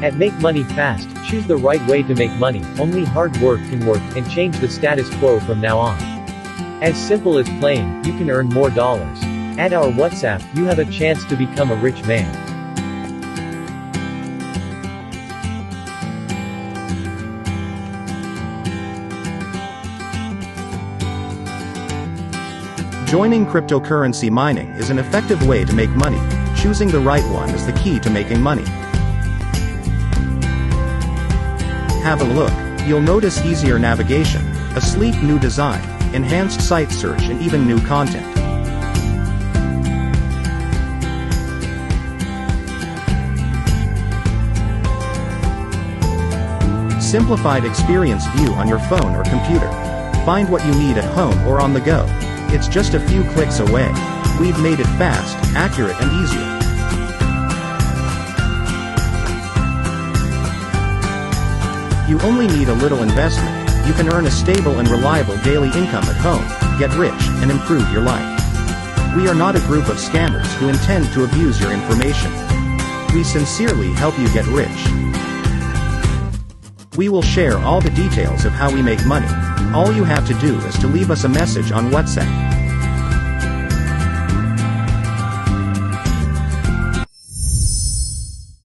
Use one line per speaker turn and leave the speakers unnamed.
At Make Money Fast, choose the right way to make money. Only hard work can work, and change the status quo from now on. As simple as playing, you can earn more dollars. At our WhatsApp, you have a chance to become a rich man.
Joining cryptocurrency mining is an effective way to make money. Choosing the right one is the key to making money. Have a look. You'll notice easier navigation, a sleek new design, enhanced site search, and even new content. Simplified experience view on your phone or computer. Find what you need at home or on the go. It's just a few clicks away. We've made it fast, accurate, and easier. You only need a little investment. You can earn a stable and reliable daily income at home, get rich, and improve your life. We are not a group of scammers who intend to abuse your information. We sincerely help you get rich. We will share all the details of how we make money. All you have to do is to leave us a message on WhatsApp.